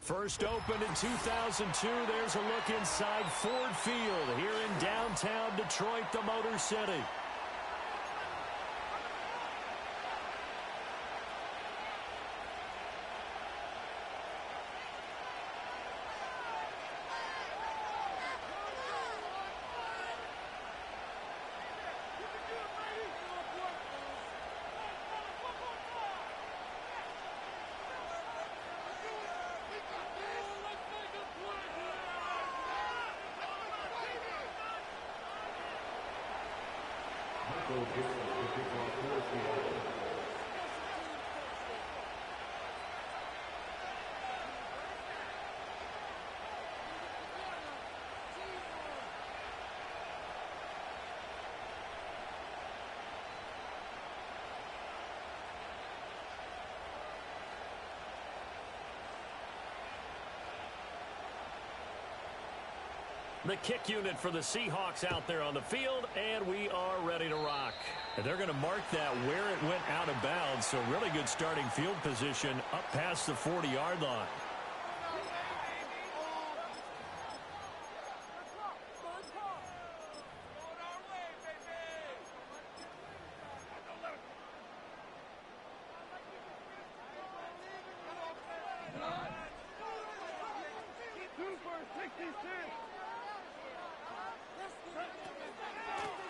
First opened in 2002, there's a look inside Ford Field here in downtown Detroit, the Motor City. The kick unit for the Seahawks out there on the field, and we are ready to rock. And they're going to mark that where it went out of bounds, so really good starting field position up past the 40-yard line.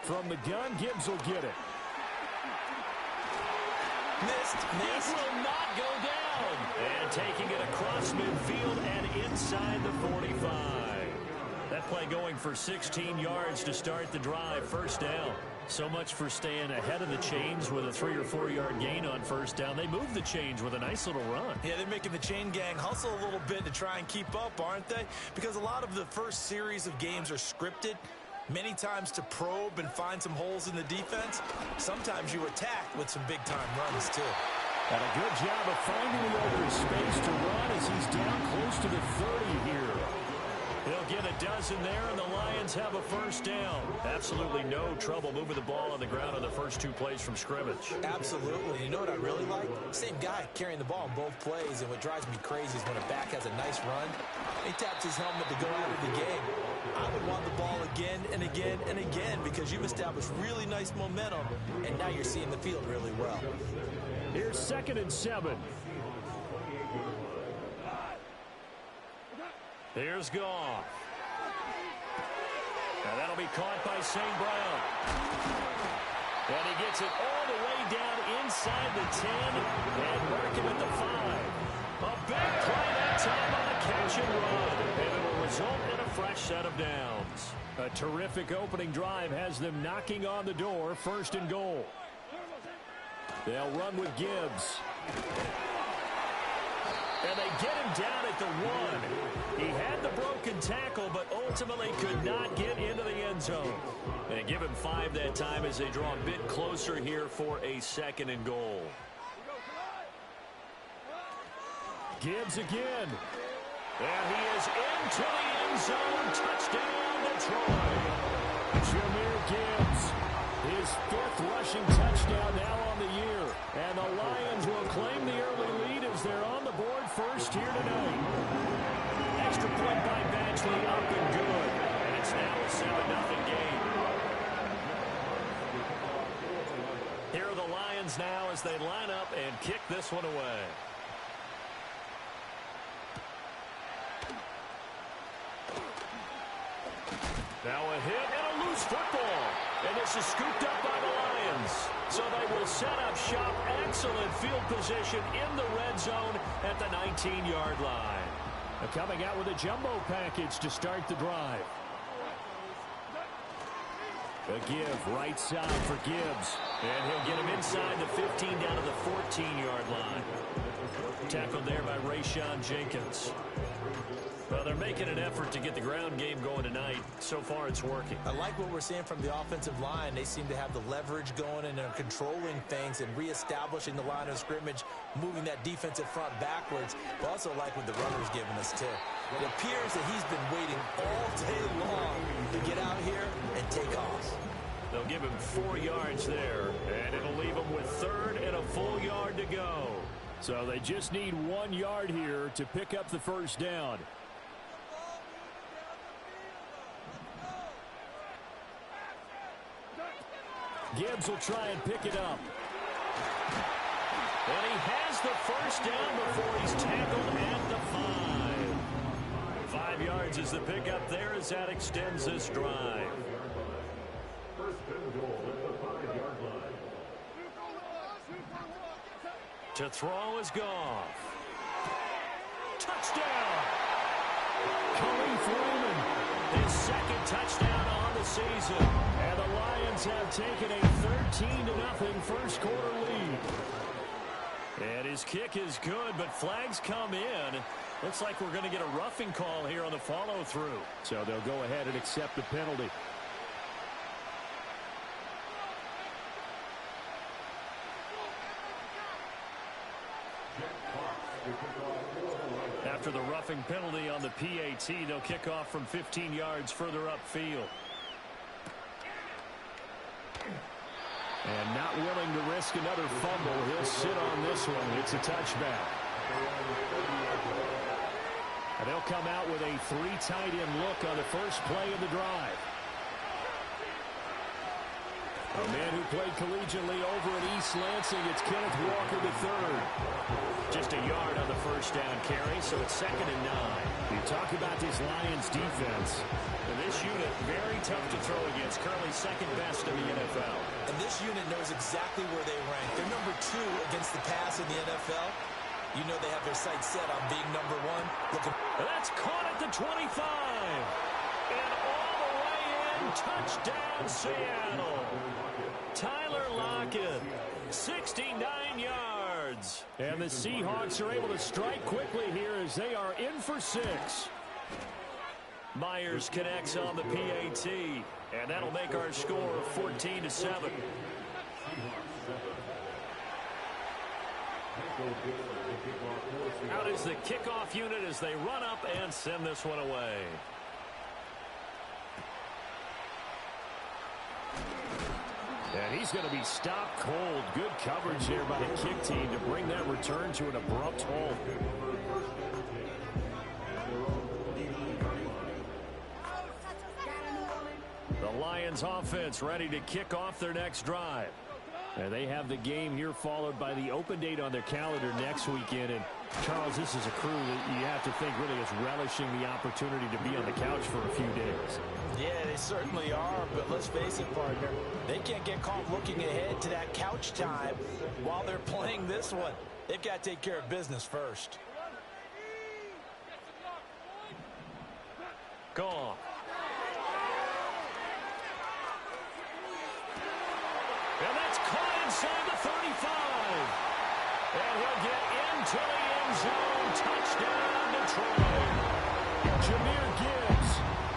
From the gun, Gibbs will get it. Missed. It will not go down. And taking it across midfield and inside the 45. That play going for 16 yards to start the drive. First down. So much for staying ahead of the chains with a 3 or 4 yard gain on first down. They moved the chains with a nice little run. Yeah, they're making the chain gang hustle a little bit to try and keep up, aren't they? Because a lot of the first series of games are scripted. Many times to probe and find some holes in the defense. Sometimes you attack with some big-time runs, too. And a good job of finding the open space to run as he's down close to the 30 here. He'll get a dozen there, and the Lions have a first down. Absolutely no trouble moving the ball on the ground on the first 2 plays from scrimmage. Absolutely. You know what I really like? Same guy carrying the ball in both plays, and what drives me crazy is when a back has a nice run, he taps his helmet to go out of the game. I would want the ball again and again and again because you've established really nice momentum, and now you're seeing the field really well. Here's 2nd and 7. Here's Goff. Now that'll be caught by St. Brown. And he gets it all the way down inside the 10 and mark him at the 5. A big play that time on a catch and run. And it'll result in a fresh set of downs. A terrific opening drive has them knocking on the door. 1st and goal. They'll run with Gibbs. And they get him down at the 1. He had the broken tackle, but ultimately could not get into the end zone. And give him 5 that time as they draw a bit closer here for a 2nd and goal. Gibbs again. And he is into the end zone. Touchdown, Detroit. Jahmyr Gibbs. His 5th rushing touchdown now on the year. And the Lions will claim the early lead as they're on the board first here tonight. Extra point by Badgley up and good. And it's now a 7-0 game. Here are the Lions now as they line up and kick this one away. Now a hit and a loose football. And this is scooped up by the Lions. So they will set up shop. Excellent field position in the red zone at the 19-yard line. They're coming out with a jumbo package to start the drive. A give right side for Gibbs. And he'll get him inside the 15 down to the 14-yard line. Tackled there by Rayshon Jenkins. Well, they're making an effort to get the ground game going tonight. So far, it's working. I like what we're seeing from the offensive line. They seem to have the leverage going and they're controlling things and reestablishing the line of scrimmage, moving that defensive front backwards. But also like what the runner's giving us, too. It appears that he's been waiting all day long to get out here and take off. They'll give him 4 yards there, and it'll leave him with 3rd and a full yard to go. So they just need 1 yard here to pick up the first down. Gibbs will try and pick it up. And he has the first down before he's tackled at the 5. 5 yards is the pickup there as that extends this drive. To throw is Goff. Touchdown! Coming Freeman, his second touchdown on the season. And the Lions have taken a 13-0 first quarter lead. And his kick is good, but flags come in. Looks like we're going to get a roughing call here on the follow-through. So they'll go ahead and accept the penalty. After the roughing penalty on the PAT, they'll kick off from 15 yards further upfield. And not willing to risk another fumble, he'll sit on this one. It's a touchback. And they'll come out with a 3 tight end look on the first play of the drive. A man who played collegiately over at East Lansing, it's Kenneth Walker III. Just a yard on the first down carry, so it's 2nd and 9. You talk about this Lions defense. And this unit, very tough to throw against, currently 2nd best in the NFL. And this unit knows exactly where they rank. They're number 2 against the pass in the NFL. You know they have their sights set on being number 1. And that's caught at the 25. And all the way in, touchdown Seattle. Tyler Lockett, 69 yards. And the Seahawks are able to strike quickly here as they are in for 6. Myers connects on the PAT, and that'll make our score 14-7. Out is the kickoff unit as they run up and send this one away. And he's going to be stopped cold. Good coverage there by the kick team to bring that return to an abrupt halt. The Lions offense ready to kick off their next drive. And they have the game here followed by the open date on their calendar next weekend. And, Charles, this is a crew that you have to think really is relishing the opportunity to be on the couch for a few days. Yeah, they certainly are, but let's face it, partner. They can't get caught looking ahead to that couch time while they're playing this one. They've got to take care of business first. Gone. And that's caught inside the 35. And he'll get into the end zone. Touchdown, Detroit. Jahmyr Gibbs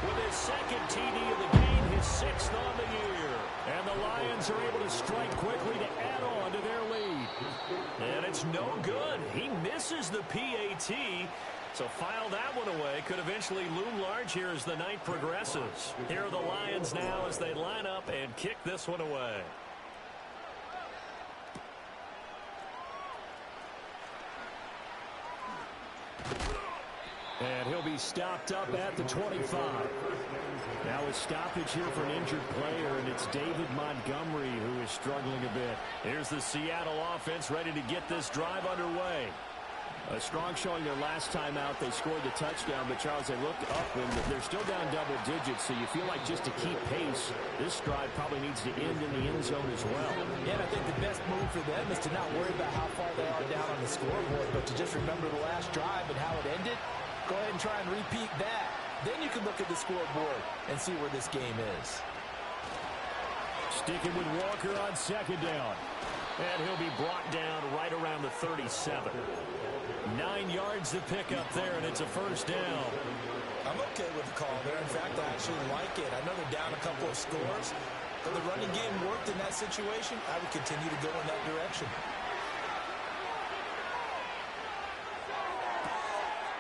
with his 2nd TD of the game, his 6th on the year. And the Lions are able to strike quickly to add on to their lead. And it's no good. He misses the PAT. So file that one away. Could eventually loom large here as the night progresses. Here are the Lions now as they line up and kick this one away. And he'll be stopped up at the 25. Now a stoppage here for an injured player, and it's David Montgomery who is struggling a bit. Here's the Seattle offense ready to get this drive underway. A strong showing their last time out. They scored the touchdown, but, Charles, they looked up, and they're still down double digits, so you feel like just to keep pace, this drive probably needs to end in the end zone as well. Yeah, and I think the best move for them is to not worry about how far they are down on the scoreboard, but to just remember the last drive and how it ended. Go ahead and try and repeat that. Then you can look at the scoreboard and see where this game is. Sticking with Walker on 2nd down. And he'll be brought down right around the 37. 9 yards to pick up there, and it's a first down. I'm okay with the call there. In fact, I actually like it. I know they're down a couple of scores, but the running game worked in that situation. I would continue to go in that direction.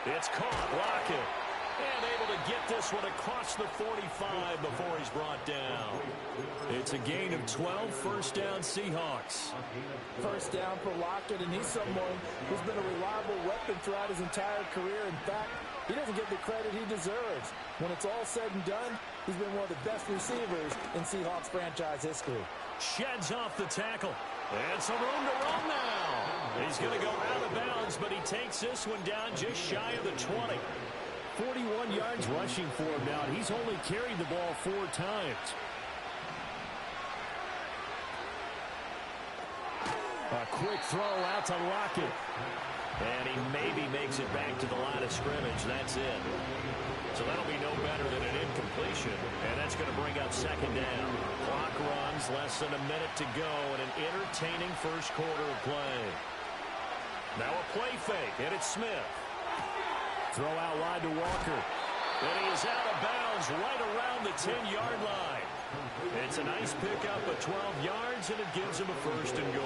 It's caught. Lockett. And able to get this one across the 45 before he's brought down. It's a gain of 12, first down Seahawks. First down for Lockett, and he's someone who's been a reliable weapon throughout his entire career. In fact, he doesn't get the credit he deserves. When it's all said and done, he's been one of the best receivers in Seahawks franchise history. Sheds off the tackle. And some room to run now. He's going to go out of bounds, but he takes this one down just shy of the 20. 41 yards rushing for him now. He's only carried the ball 4 times. A quick throw out to Lockett. And he maybe makes it back to the line of scrimmage. That's it. So that'll be no better than an incompletion. And that's going to bring up second down. Clock runs, less than a minute to go, and an entertaining first quarter of play. Now a play fake, and it's Smith. Throw out wide to Walker. And he is out of bounds right around the 10-yard line. It's a nice pickup of 12 yards, and it gives him a first and goal.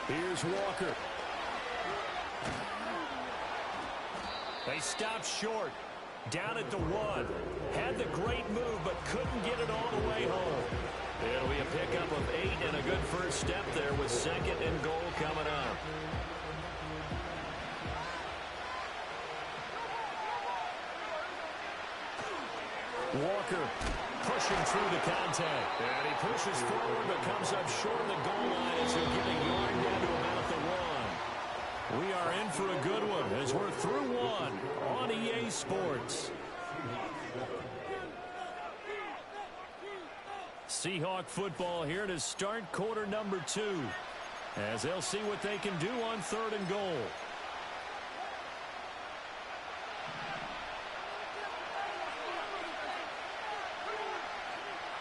Here's Walker. They stopped short. Down at the 1. Had the great move, but couldn't get it all the way home. It'll be a pickup of 8 and a good first step there with second and goal coming up. Walker pushing through the contact. And he pushes forward but comes up short of the goal line as he'll get a yard down to about the 1. We are in for a good one as we're through 1 on EA Sports. Seahawk football here to start quarter number 2 as they'll see what they can do on 3rd and goal.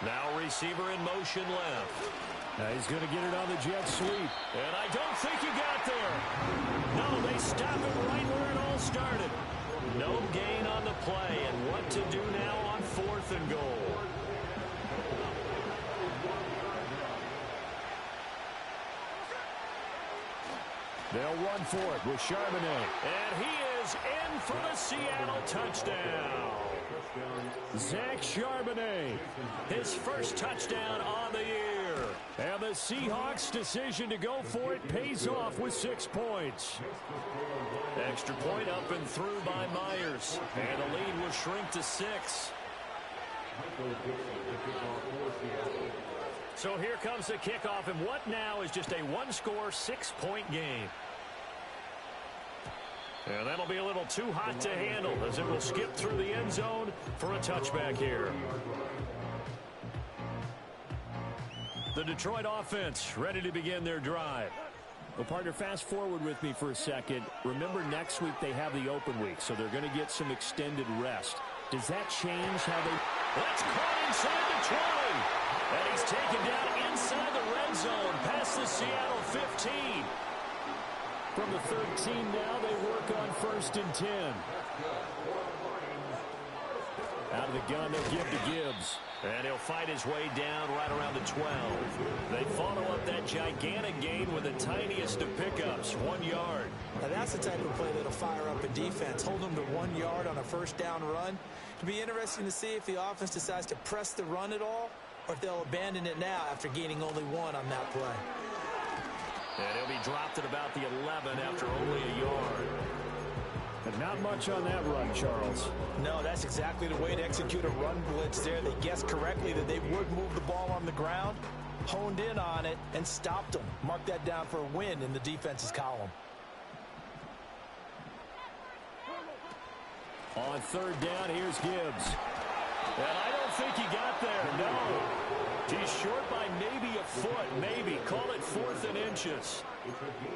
Now receiver in motion left. Now he's going to get it on the jet sweep. And I don't think he got there. No, they stop it right where it all started. No gain on the play. And what to do now on 4th and goal. They'll run for it with Charbonnet. And he is in for the Seattle touchdown. Zach Charbonnet, his first touchdown on the year. And the Seahawks' decision to go for it pays off with 6 points. Extra point up and through by Myers. And the lead will shrink to 6. So here comes the kickoff, and what now is just a one-score, 6-point game. And that'll be a little too hot to handle as it will skip through the end zone for a touchback here. The Detroit offense ready to begin their drive. Well, partner, fast forward with me for a second. Remember, next week they have the open week, so they're going to get some extended rest. Does that change how they... That's caught inside the 20. And he's taken down inside the red zone past the Seattle 15. From the 13 now, they work on 1st and 10. Out of the gun, they'll give to Gibbs. And he'll fight his way down right around the 12. They follow up that gigantic gain with the tiniest of pickups, 1 yard. Now that's the type of play that'll fire up a defense. Hold them to 1 yard on a first down run. It'll be interesting to see if the offense decides to press the run at all, or if they'll abandon it now after gaining only 1 on that play. And he'll be dropped at about the 11 after only a yard. And not much on that run, Charles. No, that's exactly the way to execute a run blitz there. They guessed correctly that they would move the ball on the ground, honed in on it, and stopped them. Mark that down for a win in the defense's column. On 3rd down, here's Gibbs. And I don't think he got there, no. He's short by maybe a foot, maybe. Call it 4th and inches.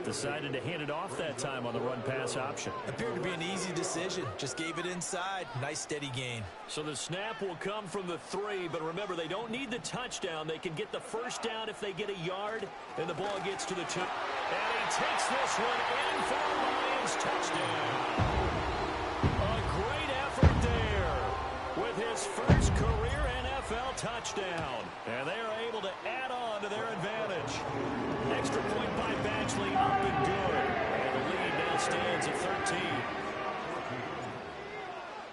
Decided to hand it off that time on the run-pass option. Appeared to be an easy decision. Just gave it inside. Nice, steady gain. So the snap will come from the 3, but remember, they don't need the touchdown. They can get the first down if they get a yard, and the ball gets to the 2. And he takes this one in for a Lions touchdown. A great effort there with his first career NFL touchdown. And they are able to add on to their advantage. Extra point by Batchley, up and good. The lead now stands at 13.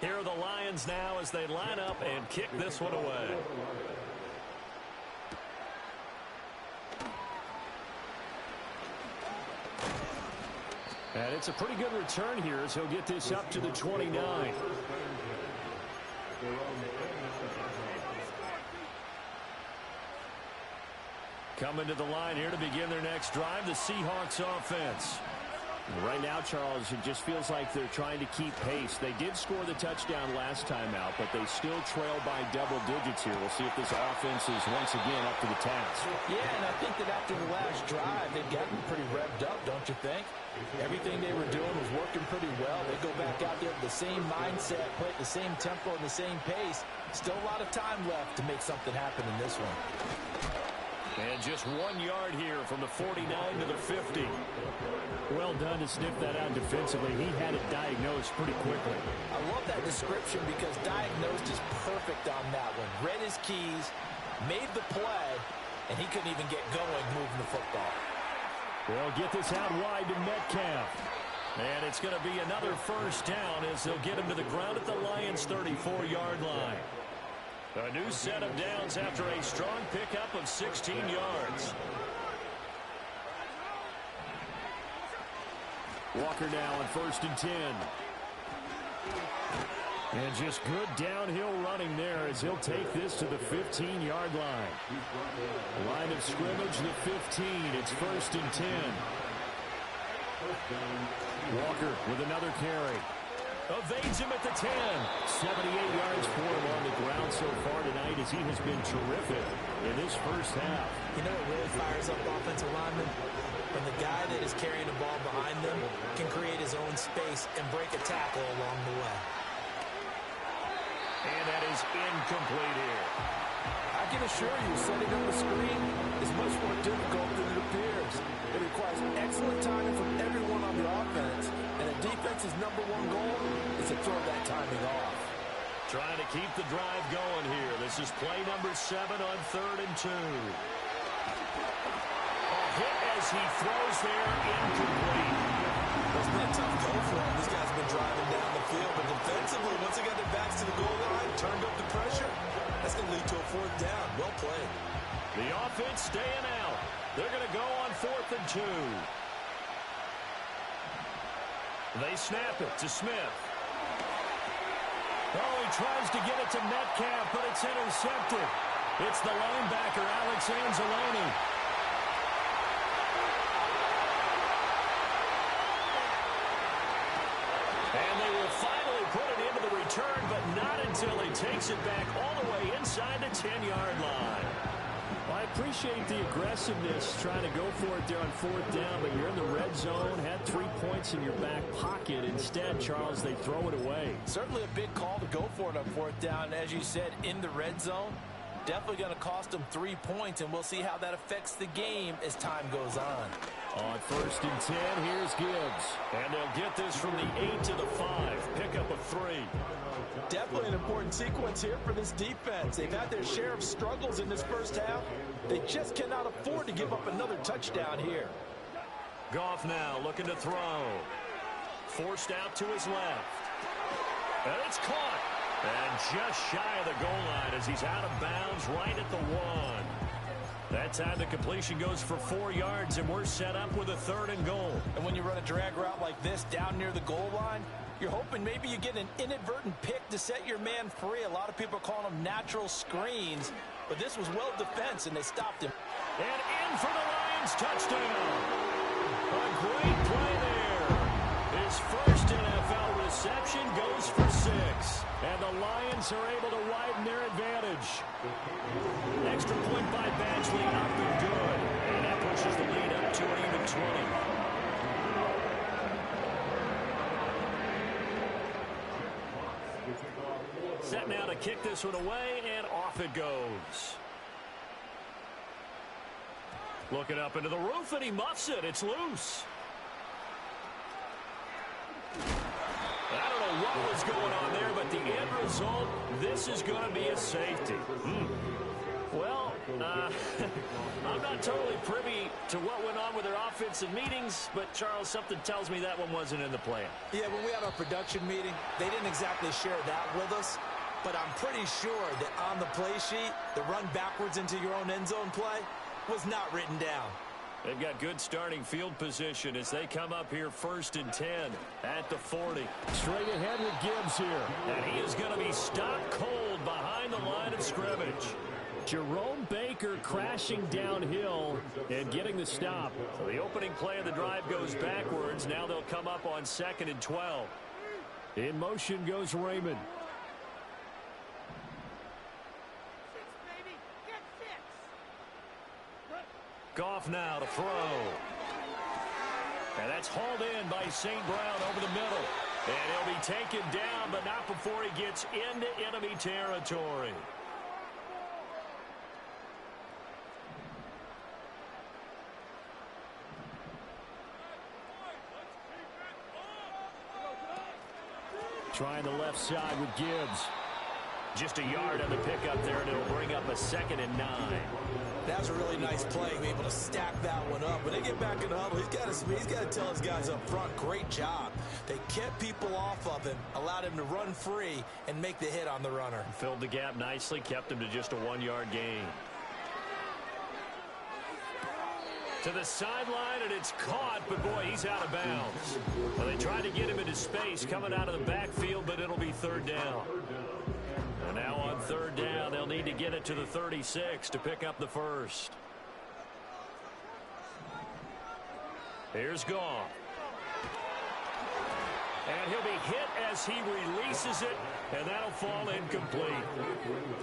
Here are the Lions now as they line up and kick this one away. And it's a pretty good return here as he'll get this up to the 29. Coming to the line here to begin their next drive, the Seahawks offense. Right now, Charles, it just feels like they're trying to keep pace. They did score the touchdown last time out, but they still trail by double digits here. We'll see if this offense is once again up to the task. Yeah, and I think that after the last drive, they've gotten pretty revved up, don't you think? Everything they were doing was working pretty well. They go back out there with the same mindset, play at the same tempo and the same pace. Still a lot of time left to make something happen in this one. And just 1 yard here from the 49 to the 50. Well done to sniff that out defensively. He had it diagnosed pretty quickly. I love that description because diagnosed is perfect on that one. Read his keys, made the play, and he couldn't even get going moving the football. They'll get this out wide to Metcalf. And it's going to be another first down as they'll get him to the ground at the Lions' 34-yard line. A new set of downs after a strong pickup of 16 yards. Walker now on 1st and 10. And just good downhill running there as he'll take this to the 15-yard line. Line of scrimmage, the 15. It's 1st and 10. Walker with another carry. Evades him at the 10. 78 yards for him on the ground so far tonight as he has been terrific in this first half. You know what really fires up offensive linemen? When the guy that is carrying the ball behind them can create his own space and break a tackle along the way. And that is incomplete here. I can assure you, setting up a screen is much more difficult than it appears. It requires excellent timing from everyone on the offense, and a defense's #1 goal is to throw that timing off. Trying to keep the drive going here. This is play number 7 on 3rd and 2. A hit as he throws there, incomplete. It's been a tough go for him. This guy's been driving down the field, but defensively, once they got their backs to the goal line, turned up the pressure, that's going to lead to a 4th down. Well played. The offense staying out. They're going to go on 4th and 2. They snap it to Smith. Oh, he tries to get it to Metcalf, but it's intercepted. It's the linebacker, Alex Anzalone. And they will finally put it into the return, but not until he takes it back all the way inside the 10-yard line. Well, I appreciate the aggressiveness trying to go for it there on 4th down, but you're in the red zone, had 3 points in your back pocket. Instead, Charles, they throw it away. Certainly a big call to go for it on 4th down. As you said, in the red zone, definitely going to cost them 3 points, and we'll see how that affects the game as time goes on. On 1st and 10, here's Gibbs. And they'll get this from the 8 to the 5. Pickup of 3. Definitely an important sequence here for this defense. They've had their share of struggles in this first half. They just cannot afford to give up another touchdown here. Goff now looking to throw. Forced out to his left. And it's caught. And just shy of the goal line as he's out of bounds right at the 1. That time the completion goes for 4 yards, and we're set up with a 3rd and goal. And when you run a drag route like this down near the goal line, you're hoping maybe you get an inadvertent pick to set your man free. A lot of people are calling them natural screens, but this was well defense, and they stopped him. And in for the Lions touchdown. A great play there. His first NFL reception goes for 6. And the Lions are able to widen their advantage. Extra point by Badgley, up and good. And that pushes the lead up to an even 20. Set now to kick this one away, and off it goes. Looking up into the roof, and he muffs it. It's loose. I don't know what was going on there, but the end result, this is going to be a safety. Well, I'm not totally privy to what went on with their offensive meetings, but, Charles, something tells me that one wasn't in the plan. Yeah, when we had our production meeting, they didn't exactly share that with us, but I'm pretty sure that on the play sheet, the run backwards into your own end zone play was not written down. They've got good starting field position as they come up here 1st and 10 at the 40. Straight ahead with Gibbs here. And he is going to be stopped cold behind the line of scrimmage. Jerome Baker crashing downhill and getting the stop. So the opening play of the drive goes backwards. Now they'll come up on 2nd and 12. In motion goes Raymond. Goff now to throw. And that's hauled in by St. Brown over the middle. And he'll be taken down, but not before he gets into enemy territory. Trying the left side with Gibbs. Just a yard on the pickup there, and it'll bring up a 2nd and 9. That was a really nice play, being able to stack that one up. When they get back in the huddle, he's got to tell his guys up front, great job. They kept people off of him, allowed him to run free, and make the hit on the runner. Filled the gap nicely, kept him to just a 1-yard gain. To the sideline, and it's caught, but boy, he's out of bounds. Well, they tried to get him into space coming out of the backfield, but it'll be 3rd down. And now on 3rd down, they'll need to get it to the 36 to pick up the first. Here's Goff. And he'll be hit as he releases it, and that'll fall incomplete.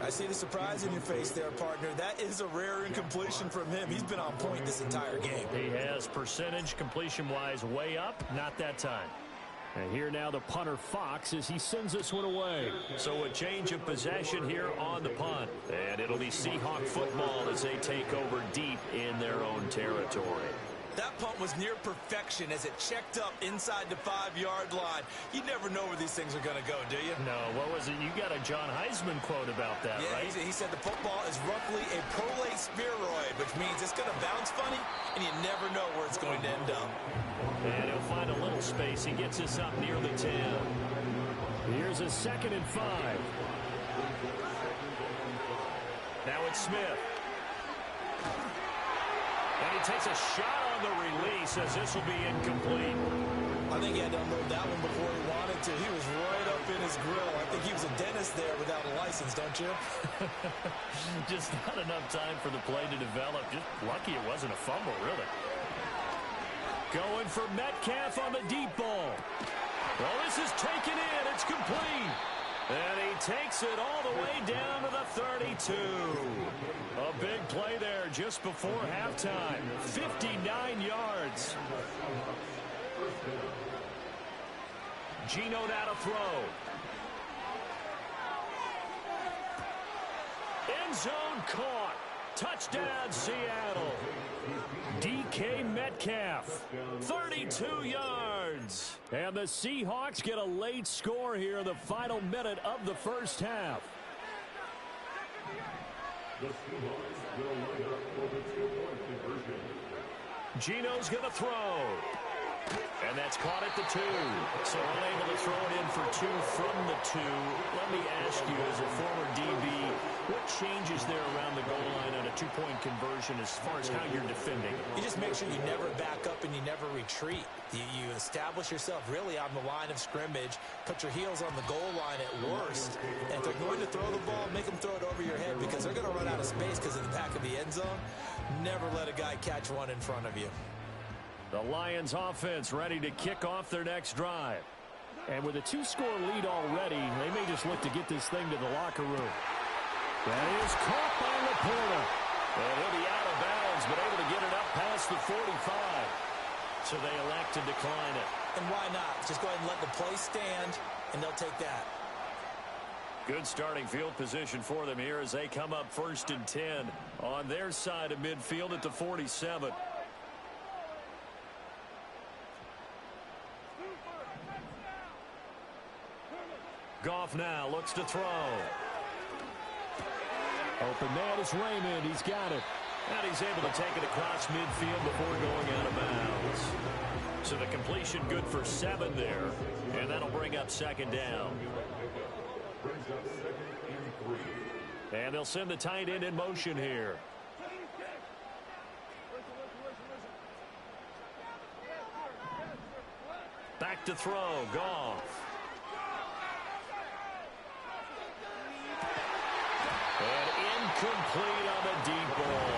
I see the surprise in your face there, partner. That is a rare incompletion from him. He's been on point this entire game. He has percentage completion-wise way up, not that time. And here now the punter Fox as he sends this one away. So a change of possession here on the punt. And it'll be Seahawk football as they take over deep in their own territory. That punt was near perfection as it checked up inside the 5-yard line. You never know where these things are going to go, do you? No, what was it? You got a John Heisman quote about that, yeah, right? He said the football is roughly a prolate spheroid, which means it's going to bounce funny, and you never know where it's going to end up. And he'll find a little space. He gets us up near the 10. Here's a 2nd and 5. Now it's Smith. And he takes a shot on the release as this will be incomplete. I think he had to unload that one before he wanted to. He was right up in his grill. I think he was a dentist there without a license, don't you? Just not enough time for the play to develop. Just lucky it wasn't a fumble, really. Going for Metcalf on the deep ball. Well, this is taken in. It's complete. And he takes it all the way down to the 32. A big play there just before halftime. 59 yards. Gino now to throw. End zone caught. Touchdown, Seattle. DK Metcalf, 32 yards. And the Seahawks get a late score here in the final minute of the first half. Gino's going to throw. And that's caught at the 2. So unable to throw it in for 2 from the 2. Let me ask you, as a former DB, what changes there around the goal line on a 2-point conversion as far as how you're defending? You just make sure you never back up and you never retreat. You establish yourself really on the line of scrimmage, put your heels on the goal line at worst. And if they're going to throw the ball, make them throw it over your head because they're going to run out of space because of the back of the end zone. Never let a guy catch one in front of you. The Lions offense ready to kick off their next drive. And with a 2-score lead already, they may just look to get this thing to the locker room. That is caught by Laporta. And he'll be out of bounds, but able to get it up past the 45. So they elect to decline it. And why not? Just go ahead and let the play stand, and they'll take that. Good starting field position for them here as they come up 1st and 10 on their side of midfield at the 47. Goff now looks to throw. Open man is Raymond. He's got it. And he's able to take it across midfield before going out of bounds. So the completion good for 7 there. And that'll bring up second down. And they'll send the tight end in motion here. Back to throw. Goff. And incomplete on the deep ball.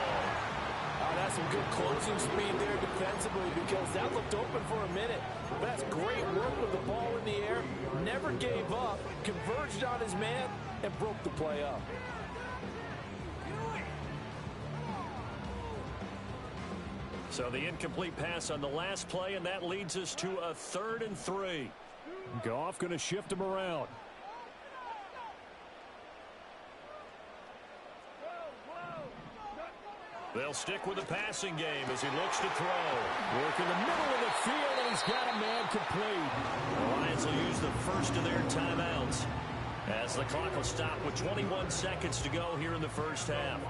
Oh, that's some good closing speed there defensively because that looked open for a minute. But that's great work with the ball in the air. Never gave up. Converged on his man and broke the play up. So the incomplete pass on the last play, and that leads us to a 3rd and 3. Goff going to shift him around. They'll stick with the passing game as he looks to throw. Work in the middle of the field, and he's got a man complete. The Lions will use the first of their timeouts as the clock will stop with 21 seconds to go here in the first half.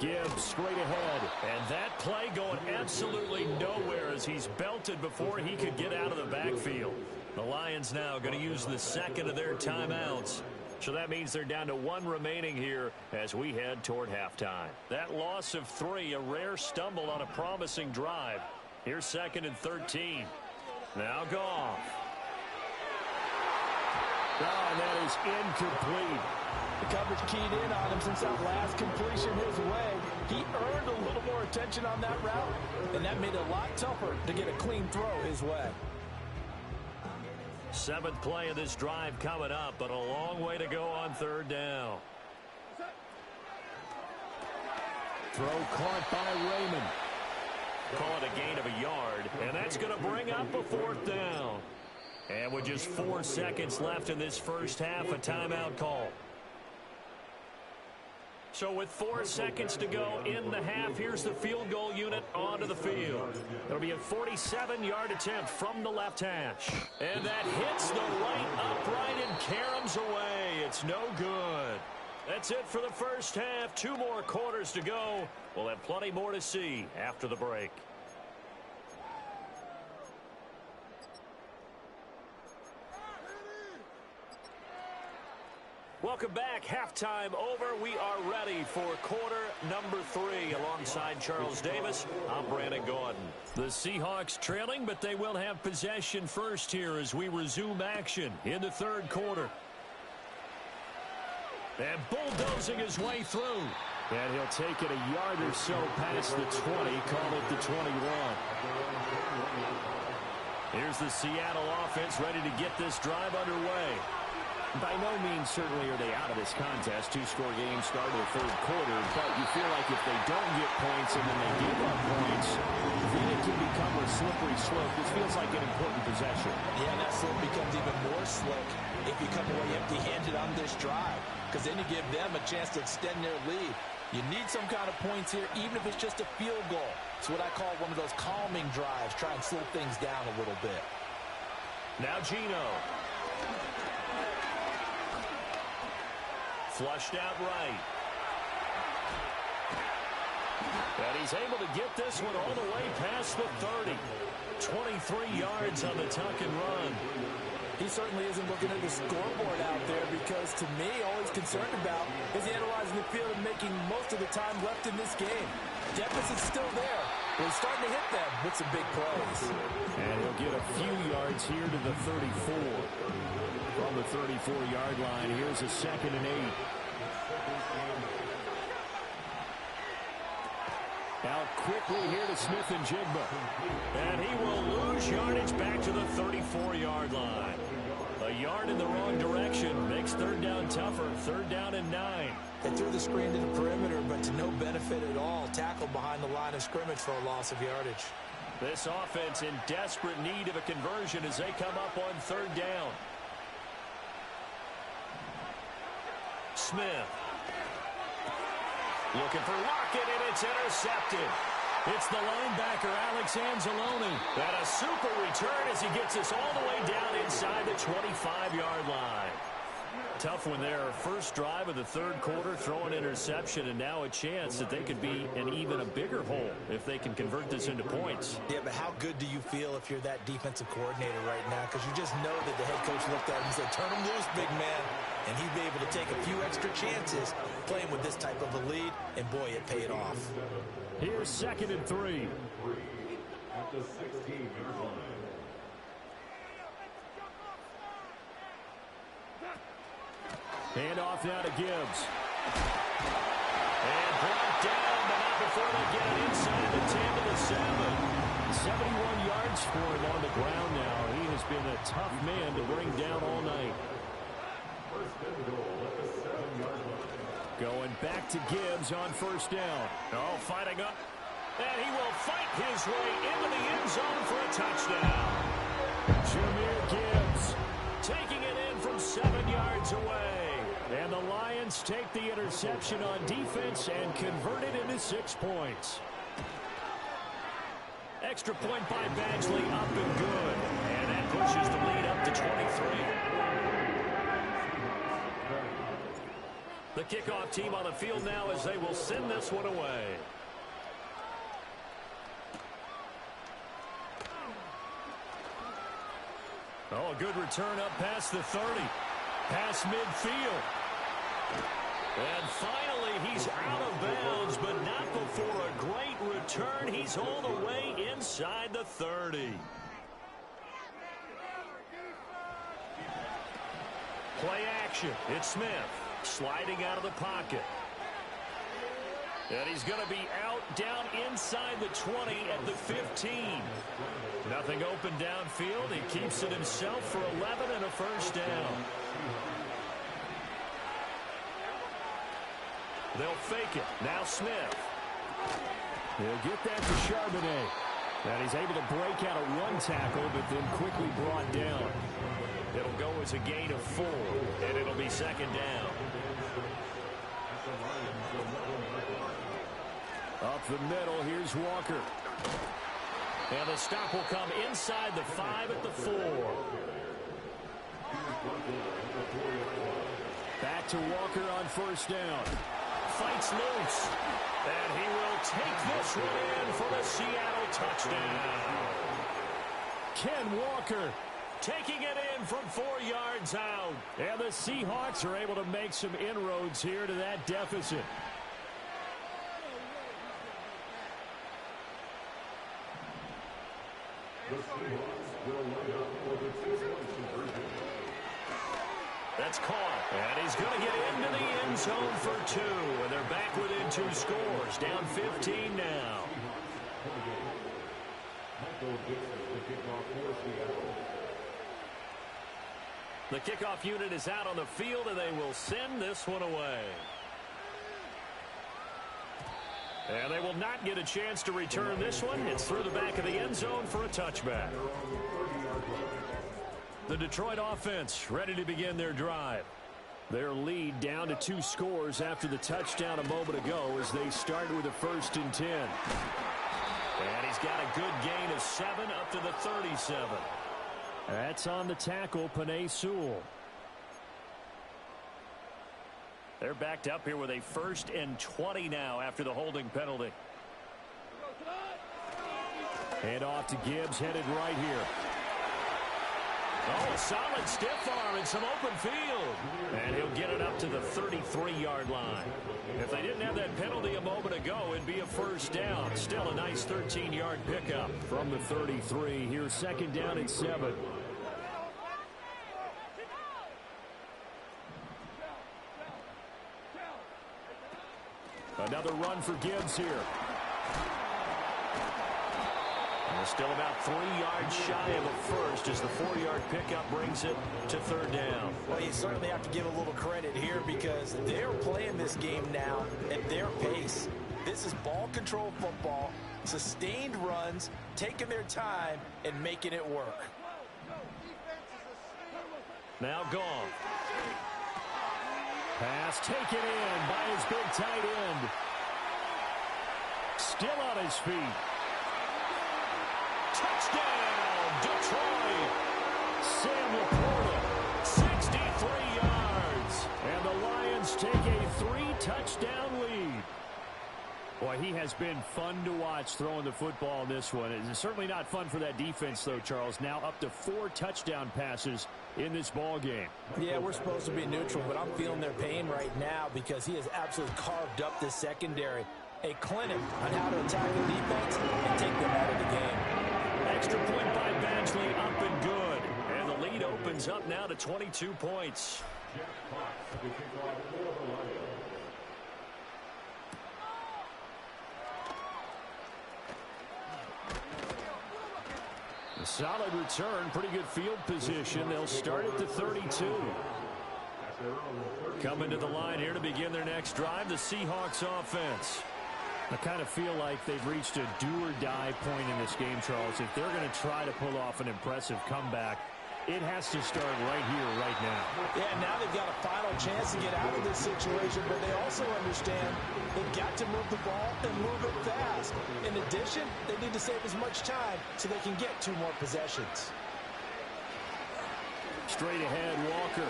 Gibbs straight ahead. And that play going absolutely nowhere as he's belted before he could get out of the backfield. The Lions now going to use the second of their timeouts. So that means they're down to 1 remaining here as we head toward halftime. That loss of 3, a rare stumble on a promising drive. Here's 2nd and 13. Now Goff. Oh, and that is incomplete. The coverage keyed in on him since that last completion his way. He earned a little more attention on that route, and that made it a lot tougher to get a clean throw his way. 7th play of this drive coming up, but a long way to go on 3rd down. Throw caught by Raymond. Call it a gain of a yard, and that's going to bring up a 4th down. And with just 4 seconds left in this first half, a timeout call. So with 4 seconds to go in the half, here's the field goal unit onto the field. It'll be a 47-yard attempt from the left hash. And that hits the right upright and caroms away. It's no good. That's it for the first half. 2 more quarters to go. We'll have plenty more to see after the break. Welcome back. Halftime over. We are ready for quarter number 3. Alongside Charles Davis, I'm Brandon Gaudin. The Seahawks trailing, but they will have possession first here as we resume action in the 3rd quarter. And bulldozing his way through. And he'll take it a yard or so past the 20, call it the 21. Here's the Seattle offense ready to get this drive underway. By no means certainly are they out of this contest. 2-score game start of the 3rd quarter, but you feel like if they don't get points and then they give up points, then it can become a slippery slope. This feels like an important possession. Yeah, and that slope becomes even more slick if you come away empty-handed on this drive, because then you give them a chance to extend their lead. You need some kind of points here, even if it's just a field goal. It's what I call one of those calming drives, try and slow things down a little bit. Now Gino. Flushed out right. And he's able to get this one all the way past the 30. 23 yards on the tuck and run. He certainly isn't looking at the scoreboard out there because, to me, all he's concerned about is analyzing the field and making most of the time left in this game. Deficit's still there, but he's starting to hit them with some big plays. And he'll get a few yards here to the 34. From the 34-yard line, here's a 2nd and 8. Out quickly here to Smith and Jigba. And he will lose yardage back to the 34-yard line. A yard in the wrong direction makes 3rd down tougher. 3rd down and 9. They threw the screen to the perimeter, but to no benefit at all. Tackled behind the line of scrimmage for a loss of yardage. This offense in desperate need of a conversion as they come up on 3rd down. Smith. Looking for Lockett, and it's intercepted. It's the linebacker, Alex Anzalone. And a super return as he gets us all the way down inside the 25-yard line. Tough one there. First drive of the third quarter, throw an interception, and now a chance that they could be in even a bigger hole if they can convert this into points. Yeah, but how good do you feel if you're that defensive coordinator right now? Because you just know that the head coach looked at him and said, turn him loose, big man. And he'd be able to take a few extra chances playing with this type of a lead, and boy, it paid off. Here's 2nd and 3. At the 16-yard line. Hand off now to Gibbs. And brought down, but not before they get it inside the 10 to the 7. 71 yards for him on the ground now. He has been a tough man to bring down all night. Going back to Gibbs on first down. Oh, fighting up. And he will fight his way into the end zone for a touchdown. Jameer Gibbs taking it in from 7 yards away. And the Lions take the interception on defense and convert it into 6 points. Extra point by Badgley, up and good. And that pushes the lead up to 23. The kickoff team on the field now as they will send this one away. Oh, a good return up past the 30. Past midfield. And finally, he's out of bounds, but not before a great return. He's all the way inside the 30. Play action. It's Smith sliding out of the pocket. And he's going to be out down inside the 20 at the 15. Nothing open downfield. He keeps it himself for 11 and a first down. They'll fake it. Now Smith. He'll get that to Charbonnet. And he's able to break out of one tackle, but then quickly brought down. It'll go as a gain of 4, and it'll be second down. Up the middle, here's Walker. And the stop will come inside the 5 at the 4. Back to Walker on first down. Fights loose. And he will take this one in for the Seattle touchdown. Ken Walker taking it in from 4 yards out. And the Seahawks are able to make some inroads here to that deficit. That's caught. And he's going to get into the end zone for 2. And they're back within 2 scores. Down 15 now. The kickoff unit is out on the field, and they will send this one away. And they will not get a chance to return this one. It's through the back of the end zone for a touchback. The Detroit offense ready to begin their drive. Their lead down to 2 scores after the touchdown a moment ago as they start with a 1st and 10. And he's got a good gain of 7 up to the 37. That's on the tackle, Penei Sewell. They're backed up here with a 1st and 20 now after the holding penalty. Hand off to Gibbs, headed right here. Oh, a solid stiff arm and some open field. And he'll get it up to the 33-yard line. If they didn't have that penalty a moment ago, it'd be a first down. Still a nice 13-yard pickup from the 33. Here's 2nd down and 7. Another run for Gibbs here. And still about 3 yards shy of a first as the 4-yard pickup brings it to 3rd down. Well, you certainly have to give a little credit here because they're playing this game now at their pace. This is ball control football, sustained runs, taking their time, and making it work. Now gone. Pass taken in by his big tight end. still on his feet. Touchdown, Detroit. Sam Laporta, 63 yards. and the Lions take a 3-touchdown lead. Boy, he has been fun to watch throwing the football in this one. It's certainly not fun for that defense, though, Charles. Now up to 4 touchdown passes in this ball game. Yeah, we're supposed to be neutral, but I'm feeling their pain right now because he has absolutely carved up this secondary. A clinic on how to attack the defense and take them out of the game. Extra point by Badgley, up and good. And the lead opens up now to 22 points. A solid return, pretty good field position. They'll start at the 32. Coming to the line here to begin their next drive, the Seahawks offense. I kind of feel like they've reached a do-or-die point in this game, Charles. If they're going to try to pull off an impressive comeback, it has to start right here, right now. Yeah, now they've got a final chance to get out of this situation, but they also understand they've got to move the ball and move it fast. In addition, they need to save as much time so they can get 2 more possessions. Straight ahead, Walker.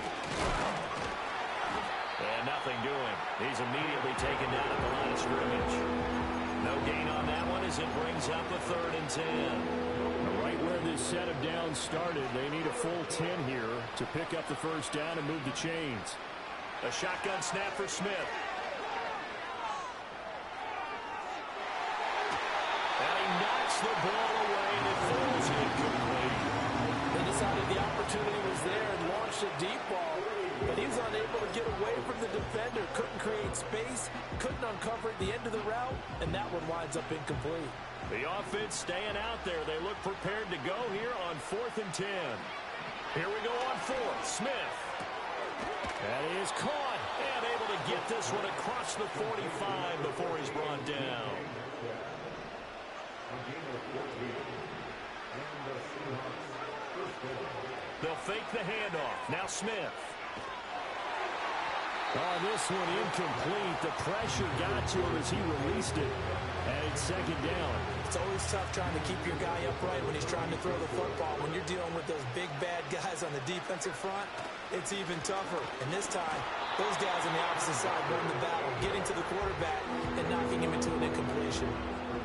And nothing doing. He's immediately taken down at the line of scrimmage. No gain on that one as it brings up a 3rd and 10. Right where this set of downs started, they need a full 10 here to pick up the first down and move the chains. A shotgun snap for Smith. And he knocks the ball away and it falls incomplete. They decided the opportunity was there and launched a deep ball, but he was unable to get away from the defender, couldn't create space, couldn't uncover at the end of the route, and that one winds up incomplete. The offense staying out there. They look prepared to go here on 4th and 10. Here we go on 4th. Smith. That is caught. And able to get this one across the 45 before he's brought down. They'll fake the handoff. Now Smith. Oh, this one incomplete. The pressure got to him as he released it. And it's 2nd down. It's always tough trying to keep your guy upright when he's trying to throw the football. When you're dealing with those big, bad guys on the defensive front, it's even tougher. And this time, those guys on the opposite side won the battle, getting to the quarterback and knocking him into an incompletion.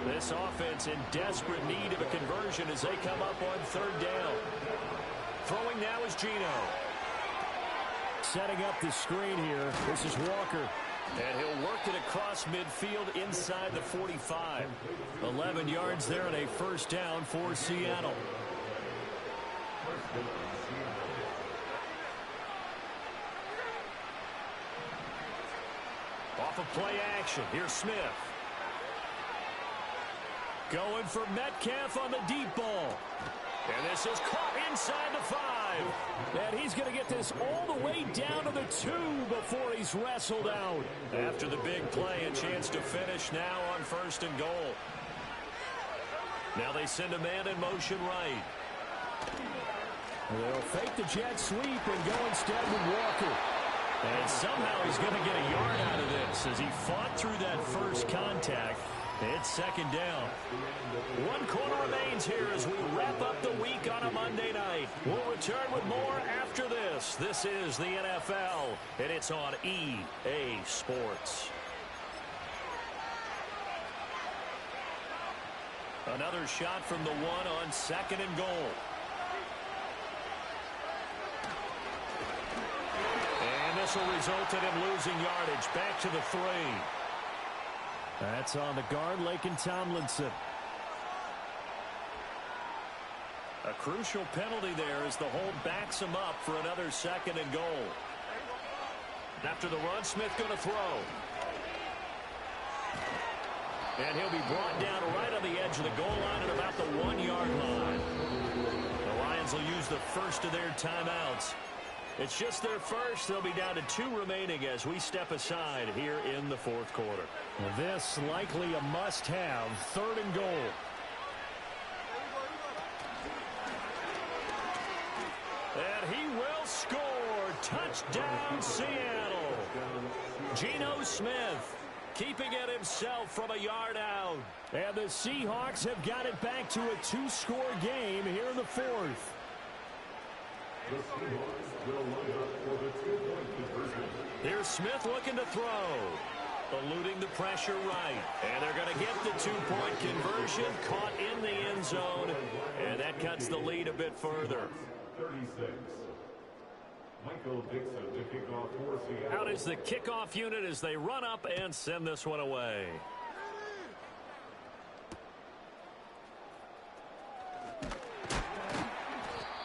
This offense in desperate need of a conversion as they come up on 3rd down. Throwing now is Geno. Setting up the screen here. This is Walker. And he'll work it across midfield inside the 45. 11 yards there and a first down for Seattle. Off of play action. Here's Smith. Going for Metcalf on the deep ball. And this is caught inside the 5. And he's going to get this all the way down to the 2 before he's wrestled out. After the big play, a chance to finish now on 1st and goal. Now they send a man in motion right. They'll fake the jet sweep and go instead with Walker. And somehow he's going to get a yard out of this as he fought through that first contact. It's 2nd down. 1 quarter remains here as we wrap up the week on a Monday night. We'll return with more after this. This is the NFL, and it's on EA Sports. Another shot from the 1 on 2nd and goal. And this will result in him losing yardage. Back to the 3. That's on the guard, Laken Tomlinson. A crucial penalty there as the hold backs him up for another 2nd and goal. After the run, Smith going to throw. And he'll be brought down right on the edge of the goal line at about the 1-yard line. The Lions will use the first of their timeouts. It's just their first. They'll be down to 2 remaining as we step aside here in the 4th quarter. Well, this likely a must-have. 3rd and goal. And he will score. Touchdown, Seattle. Geno Smith keeping it himself from a yard out. And the Seahawks have got it back to a 2-score game here in the fourth. The Seahawks will line up for the 2-point conversion. Here's Smith looking to throw. Eluding the pressure right. And they're going to get the 2-point conversion. Caught in the end zone. And that cuts the lead a bit further. 36. Michael Dixon to kick off for Seattle. Out is the kickoff unit as they run up and send this one away.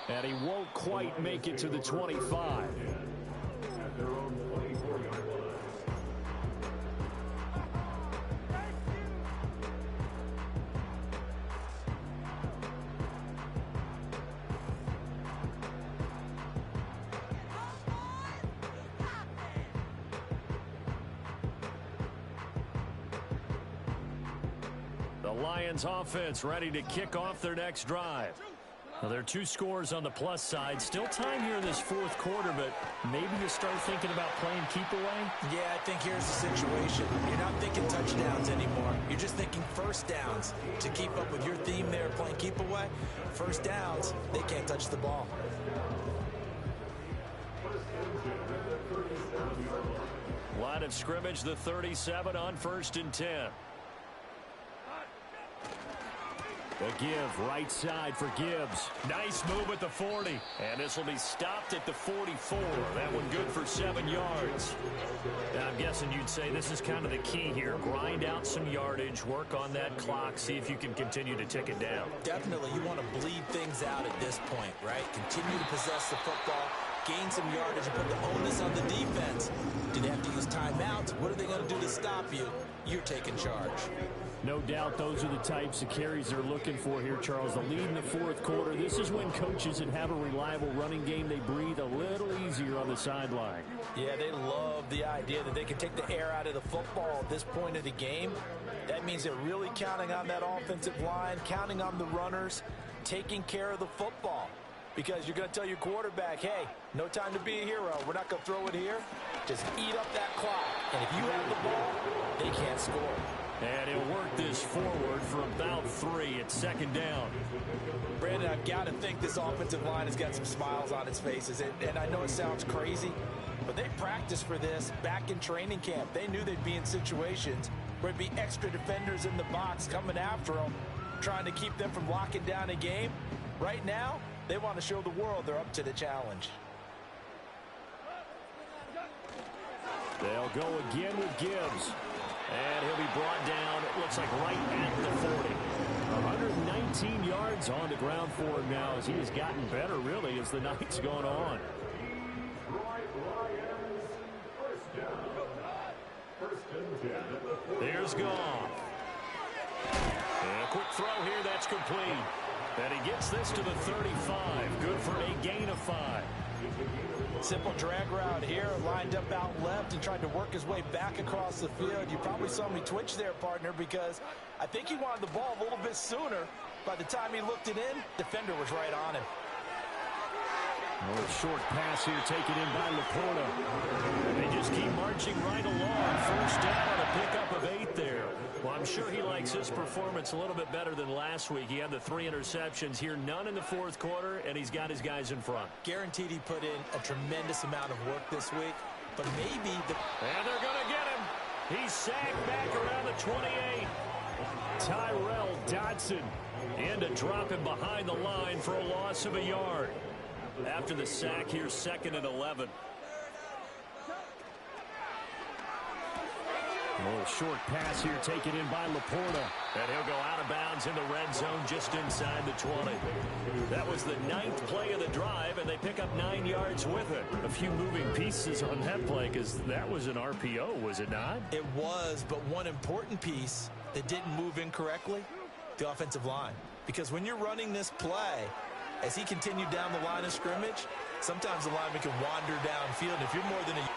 And he won't quite make it to the 25. At their own 24-yard line. The Lions offense ready to kick off their next drive. Well, there are 2 scores on the plus side. Still time here in this fourth quarter, but maybe you start thinking about playing keep away? Yeah, I think here's the situation. You're not thinking touchdowns anymore. You're just thinking first downs. To keep up with your theme there, playing keep away, first downs, they can't touch the ball. Line of scrimmage, the 37 on 1st and 10. The give, right side for Gibbs. Nice move at the 40. And this will be stopped at the 44. That one good for 7 yards. Now, I'm guessing you'd say this is kind of the key here. Grind out some yardage, work on that clock, see if you can continue to tick it down. Definitely, you want to bleed things out at this point, right? Continue to possess the football, gain some yardage, and put the onus on the defense. Do they have to use timeouts? What are they going to do to stop you? You're taking charge. No doubt those are the types of carries they're looking for here, Charles. The lead in the fourth quarter. This is when coaches that have a reliable running game, they breathe a little easier on the sideline. Yeah, they love the idea that they can take the air out of the football at this point of the game. That means they're really counting on that offensive line, counting on the runners, taking care of the football. Because you're going to tell your quarterback, hey, no time to be a hero. We're not going to throw it here. Just eat up that clock. And if you have the ball, they can't score. And he'll work this forward for about 3. It's 2nd down. Brandon, I've got to think this offensive line has got some smiles on its faces. And I know it sounds crazy, but they practiced for this back in training camp. They knew they'd be in situations where there'd be extra defenders in the box coming after them, trying to keep them from locking down a game. Right now, they want to show the world they're up to the challenge. They'll go again with Gibbs. And he'll be brought down, it looks like right at the 40. 119 yards on the ground for him now as he has gotten better, really, as the night's gone on. There's Goff. And a quick throw here, that's complete. And he gets this to the 35. Good for a gain of 5. Simple drag route here, lined up out left and tried to work his way back across the field. You probably saw me twitch there, partner, because I think he wanted the ball a little bit sooner. By the time he looked it in, defender was right on him. Oh, a short pass here taken in by Laporta. They just keep marching right along. First down, a pickup of 8 there. Well, I'm sure he likes his performance a little bit better than last week. He had the 3 interceptions here, none in the fourth quarter, and he's got his guys in front. Guaranteed he put in a tremendous amount of work this week, but maybe the... And they're going to get him. He's sacked back around the 28. Tyrell Dodson And to drop him behind the line for a loss of a yard. After the sack, here's 2nd and 11. Oh, short pass here taken in by Laporta. And he'll go out of bounds in the red zone just inside the 20. That was the 9th play of the drive, and they pick up 9 yards with it. A few moving pieces on that play because that was an RPO, was it not? It was, but one important piece that didn't move incorrectly, the offensive line. Because when you're running this play, as he continued down the line of scrimmage, sometimes the lineman can wander downfield. And if you're more than a...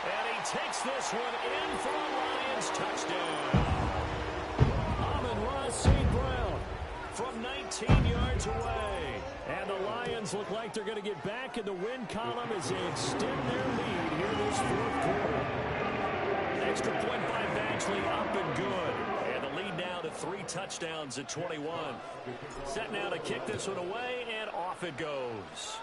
And he takes this one in for a Lions touchdown. Amon-Ra St. Brown from 19 yards away. And the Lions look like they're going to get back in the win column as they extend their lead here this fourth quarter. Extra point by Badge actually up and good. And the lead now to 3 touchdowns at 21. Set now to kick this one away, and off it goes.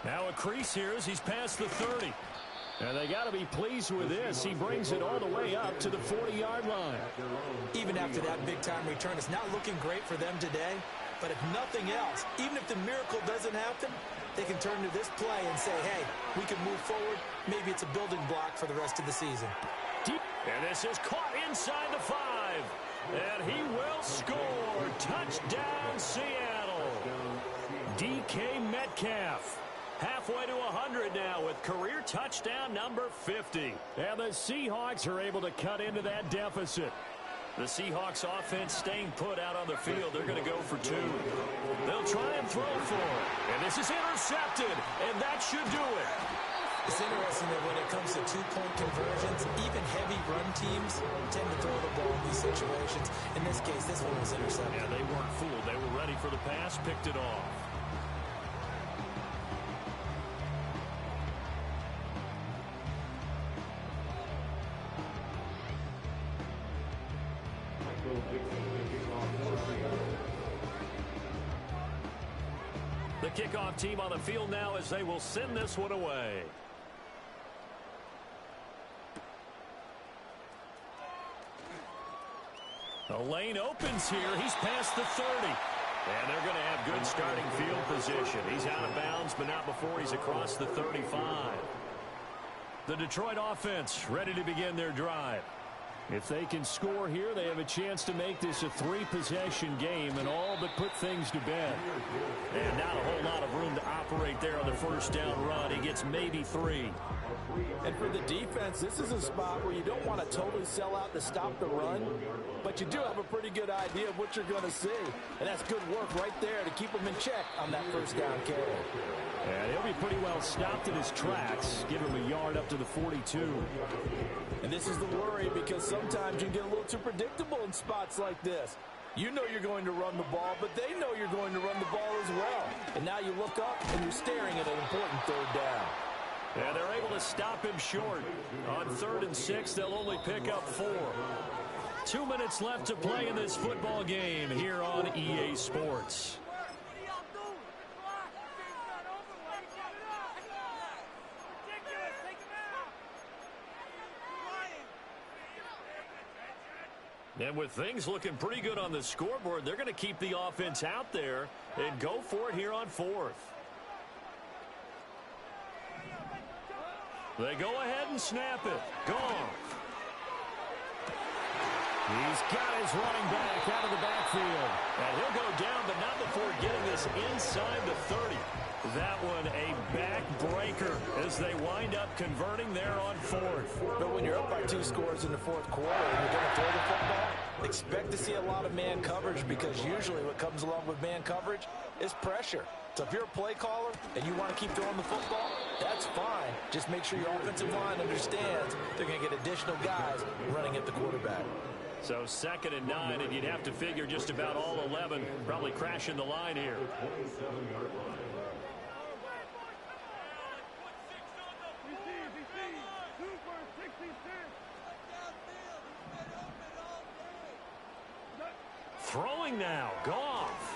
Now a crease here as he's past the 30. And they got to be pleased with this. He brings it all the way up to the 40-yard line. Even after that big-time return, it's not looking great for them today. But if nothing else, even if the miracle doesn't happen, they can turn to this play and say, hey, we can move forward. Maybe it's a building block for the rest of the season. And this is caught inside the 5. And he will score. Touchdown, Seattle. DK Metcalf. Halfway to 100 now with career touchdown number 50. And the Seahawks are able to cut into that deficit. The Seahawks offense staying put out on the field. They're going to go for 2. They'll try and throw for it. And this is intercepted. And that should do it. It's interesting that when it comes to 2-point conversions, even heavy run teams tend to throw the ball in these situations. In this case, this one was intercepted. Yeah, they weren't fooled. They were ready for the pass, picked it off. The kickoff team on the field now as they will send this one away. The lane opens here. He's past the 30. And they're going to have good starting field position. He's out of bounds, but not before he's across the 35. The Detroit offense ready to begin their drive. If they can score here, they have a chance to make this a 3-possession game and all but put things to bed. And not a whole lot of room to operate there on the first down run. He gets maybe 3. And for the defense, this is a spot where you don't want to totally sell out to stop the run, but you do have a pretty good idea of what you're going to see. And that's good work right there to keep them in check on that first down carry. And he'll be pretty well stopped in his tracks. Give him a yard up to the 42. And this is the worry because sometimes you get a little too predictable in spots like this. You know you're going to run the ball, but they know you're going to run the ball as well. And now you look up and you're staring at an important third down. And they're able to stop him short. On 3rd and 6, they'll only pick up 4. 2 minutes left to play in this football game here on EA Sports. And with things looking pretty good on the scoreboard, they're going to keep the offense out there and go for it here on 4th. They go ahead and snap it. Gone. He's got his running back out of the backfield. And he'll go down, but not before getting this inside the 30. That one a backbreaker as they wind up converting there on 4th. But when you're up by 2 scores in the 4th quarter and you're going to throw the football, expect to see a lot of man coverage because usually what comes along with man coverage is pressure. So if you're a play caller and you want to keep throwing the football, that's fine. Just make sure your offensive line understands they're going to get additional guys running at the quarterback. So 2nd and 9, and you'd have to figure just about all 11 probably crashing the line here. Throwing now, Goff.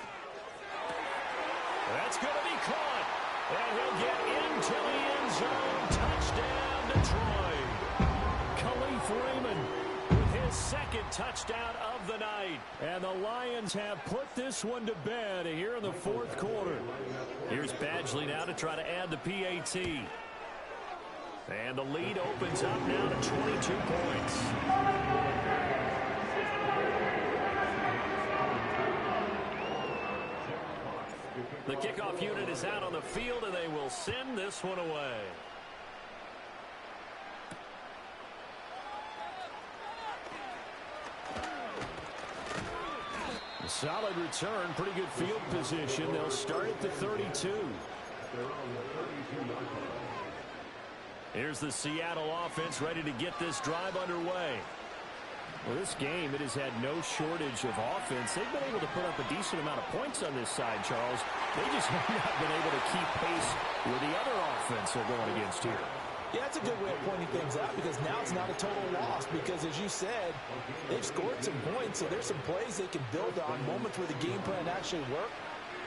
That's going to be caught. And he'll get into the end zone. Touchdown, Detroit. Khalif Raymond with his 2nd touchdown of the night. And the Lions have put this one to bed here in the 4th quarter. Here's Badgley now to try to add the PAT. And the lead opens up now to 22 points. The kickoff unit is out on the field, and they will send this one away. A solid return, pretty good field position. They'll start at the 32. Here's the Seattle offense ready to get this drive underway. Well, this game, it has had no shortage of offense. They've been able to put up a decent amount of points on this side, Charles. They just have not been able to keep pace with the other offense they're going against here. Yeah, that's a good way of pointing things out because now it's not a total loss because, as you said, they've scored some points, so there's some plays they can build on, moments where the game plan actually worked.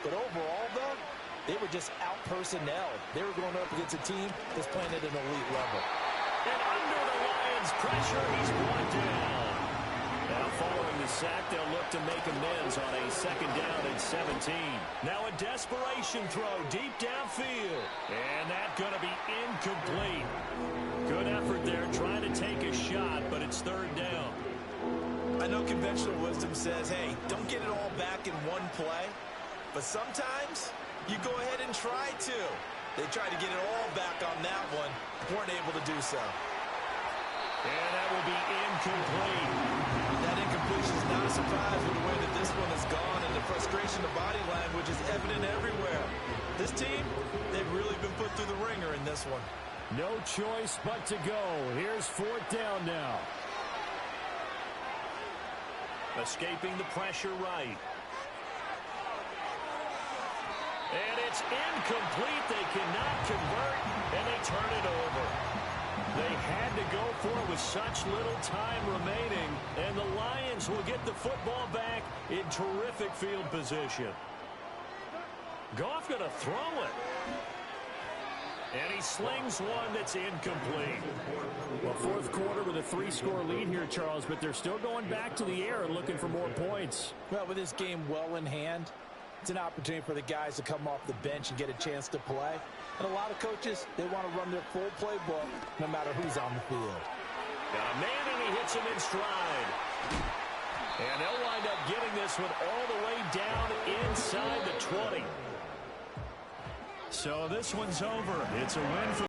But overall, though, they were just out-personnel. They were going up against a team that's playing at an elite level. And under the Lions' pressure, he's brought down. Now following the sack, they'll look to make amends on a 2nd down and 17. Now a desperation throw deep downfield. And that's going to be incomplete. Good effort there trying to take a shot, but it's 3rd down. I know conventional wisdom says, hey, don't get it all back in one play. But sometimes you go ahead and try to. They tried to get it all back on that one. Weren't able to do so. And that will be incomplete. That incompletion is not a surprise with the way that this one has gone, and the frustration of body language is evident everywhere. This team, they've really been put through the ringer in this one. No choice but to go. Here's 4th down now. Escaping the pressure right. And it's incomplete. They cannot convert, and they turn it over. They had to go for it with such little time remaining, and the Lions will get the football back in terrific field position. Goff going to throw it. And he slings one that's incomplete. Well, 4th quarter with a 3-score lead here, Charles, but they're still going back to the air and looking for more points. Well, with this game well in hand, it's an opportunity for the guys to come off the bench and get a chance to play. And a lot of coaches, they want to run their full playbook no matter who's on the field. Got a man, and he hits him in stride. And they'll wind up getting this one all the way down inside the 20. So this one's over. It's a win for